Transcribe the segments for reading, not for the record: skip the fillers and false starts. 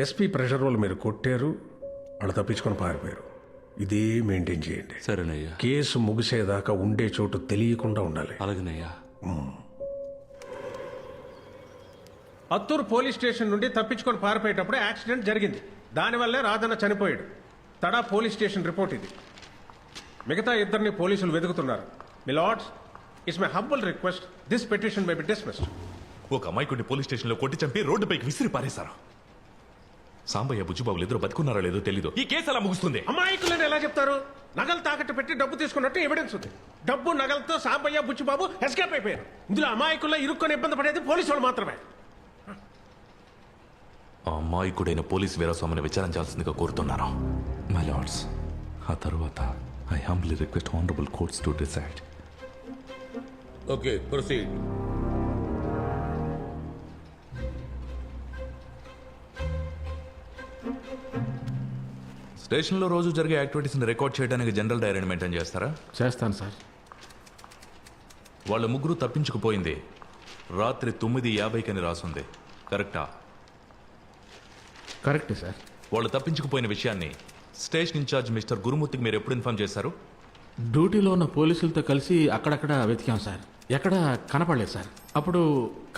SP pressure వాళ్ళు మీరు కొట్టారు, వాళ్ళు తప్పించుకొని పారిపోయారు. ఇదే మెయింటైన్ చేయండి. సరేనయ్యా. కేసు ముగిసేదాకా ఉండే చోటు తెలియకుండా ఉండాలి. అలాగేనయ్యా. అత్తూరు పోలీస్ స్టేషన్ నుండి తప్పించుకొని పారిపోయేటప్పుడు యాక్సిడెంట్ జరిగింది. దానివల్లే రాజన్న చనిపోయాడు. తడా పోలీస్ స్టేషన్ రిపోర్ట్ ఇది. మిగతా ఇద్దరిని పోలీసులు వెతుకుతున్నారు. Milords, it's my humble request, this petition may be dismissed. ఒక అమాయకుడిని పోలీస్ స్టేషన్లో కొట్టి చంపి రోడ్డుపైకి విసిరి పారేశారు. సాంబయ్య బుజ్జిబాబులు ఇద్దరు బతుకున్నారో లేదో తెలీదు. ఈ కేసు ఎలా ముగుస్తుంది? అమాయకులని ఎలా చెప్తారు? నగలు తాకట్టు పెట్టి డబ్బు తీసుకున్నట్టు ఎవిడెన్స్ ఉంది. డబ్బు నగలతో సాంబయ్య బుచ్చిబాబు ఎస్కేప్ అయిపోయారు. ఇందులో అమాయకుల్లో ఇరుక్కొని ఇబ్బంది పడేది పోలీసు వాళ్ళు మాత్రమే. ఆ అమాయకుడైన పోలీస్ వీరస్వామిని విచారించాల్సిందిగా కోరుతున్నాను. మై లార్డ్స్, ఆ తర్వాత I humbly request honourable courts to decide. Okay, proceed. స్టేషన్లో రోజు జరిగే యాక్టివిటీస్ని రికార్డ్ చేయడానికి జనరల్ డైరీని మెయింటైన్ చేస్తారా? చేస్తాను సార్. వాళ్ళ ముగ్గురు తప్పించుకుపోయింది రాత్రి 9:50 రాసుంది, కరెక్టా? కరెక్టే సార్. వాళ్ళు తప్పించుకుపోయిన విషయాన్ని స్టేషన్ ఇన్ఛార్జ్ మిస్టర్ గురుమూర్తికి మీరు ఎప్పుడు ఇన్ఫార్మ్ చేశారు? డ్యూటీలో ఉన్న పోలీసులతో కలిసి అక్కడక్కడ వెతికాం సార్. ఎక్కడ కనపడలేదు సార్. అప్పుడు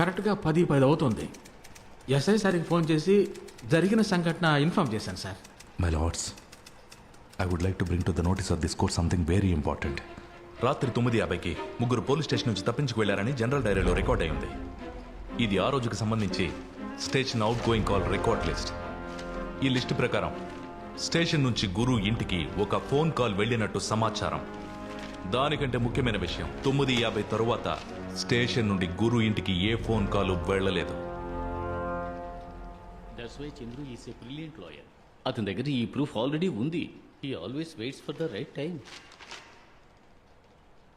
కరెక్ట్గా 10:10 అవుతుంది. ఎస్ఐ సార్కి ఫోన్ చేసి జరిగిన సంఘటన ఇన్ఫార్మ్ చేశాను sir. My lords, I would like to bring to the notice of this court something very important. రాత్రి 9:50కి ముగ్గురు పోలీస్ స్టేషన్ నుంచి తప్పించుకు వెళ్లారని జనరల్ డైరీలో రికార్డ్ అయింది. ఇది ఆ రోజుకి సంబంధించి station out going call record list. ఈ లిస్టు ప్రకారం స్టేషన్ నుంచి గురు ఇంటికి ఒక ఫోన్ కాల్ వెళ్ళినట్టు సమాచారం. దానికంటే ముఖ్యమైన విషయం, 9:50 తరువాత స్టేషన్ నుండి గురు ఇంటికి ఏ ఫోన్ కాల్ వెళ్ళలేదు. That's why Chandru is a brilliant lawyer. అతని దగ్గర ఈ ప్రూఫ్ ఆల్రెడీ ఉంది. He always waits for the right time.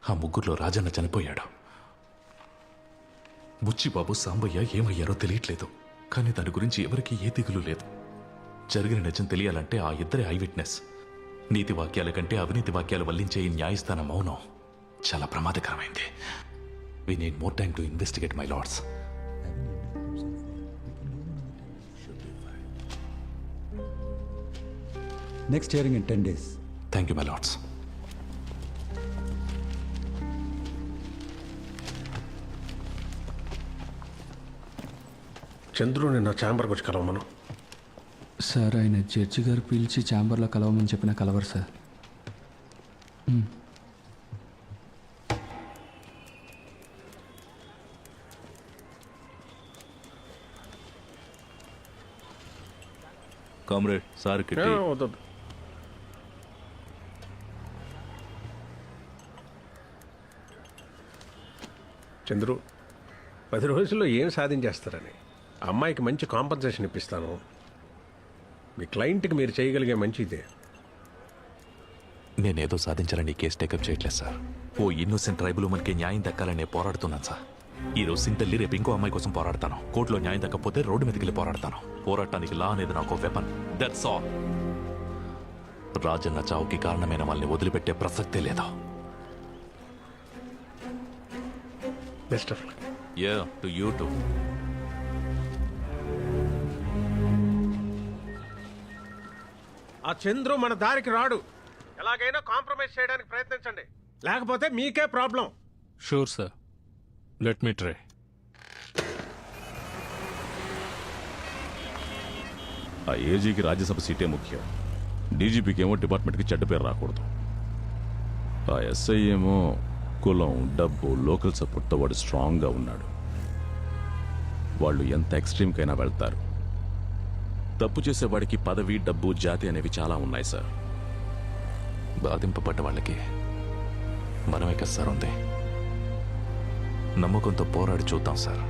ఆ ముగ్గురులో రాజన్న చనిపోయాడు. బుచ్చిబాబు, సాంబయ్య ఏమయ్యారో తెలియట్లేదు. కానీ దాని గురించి ఎవరికీ ఏ దిగులు లేదు. జరిగిన నిజం తెలియాలంటే ఆ ఇద్దరి ఐ విట్నెస్. నీతి వాక్యాల కంటే అవినీతి వాక్యాలు వల్లించే ఈ న్యాయస్థానం మౌనం చాలా ప్రమాదకరమైంది. We need more time to investigate, my lords. Next hearing in 10 days. Thank you, my lords. చంద్రుని నా ఛాంబర్కి వచ్చి కలవమను. సార్, ఆయన జడ్జి గారు పిలిచి ఛాంబర్లో కలవమని చెప్పిన కలవరు సార్. కామ్రేడ్, సార్ వద్దు. చంద్రు, 10 రోజుల్లో ఏం సాధించేస్తారని. ఆ అమ్మాయికి మంచి కాంపన్సేషన్ ఇప్పిస్తాను. మీ క్లయింట్కి మీరు చేయగలిగే మంచి ఇదే. నేనేదో సాధించాలని కేసు టేకప్ చేయట్లేదు సార్. ఓ ఇన్నోసెంట్ ట్రైబుల్ మనకి న్యాయం దక్కాలనే పోరాడుతున్నాను సార్. ఈ రోజు సింతల్లి, రేపు ఇంకో అమ్మాయి కోసం పోరాడతాను. కోర్టులో న్యాయం దక్కపోతే రోడ్డు మీదకి వెళ్ళి పోరాడతాను. పోరాటానికి లా అనేది నాకు వెపన్. That's all. రాజన్న చావుకి కారణమైన వాళ్ళని వదిలిపెట్టే ప్రసక్తే లేదు. Best of luck. Yeah, to you to. ఆ చంద్రు మన దారికి రాడు. ఎలాగైనా కాంప్రమైజ్ చేయడానికి ప్రయత్నించండి, లేకపోతే మీకే problem. Sure sir, let me try. ఆ ఏజీకి రాజ్యసభ సీటే ముఖ్యం. డీజీపీకి ఏమో డిపార్ట్మెంట్కి చెడ్డ పేరు రాకూడదు. ఆ ఎస్ఐ ఏమో కులం, డబ్బు, లోకల్ సపోర్ట్తో వాడు స్ట్రాంగ్గా ఉన్నాడు. వాళ్ళు ఎంత ఎక్స్ట్రీమ్కైనా వెళ్తారు. తప్పు చేసేవాడికి పదవి, డబ్బు, జాతి అనేవి చాలా ఉన్నాయి సార్. బాధింపబడ్డ వాళ్ళకి మనమే కదా సార్ ఉంది. నమ్మకంతో పోరాడి చూద్దాం సార్.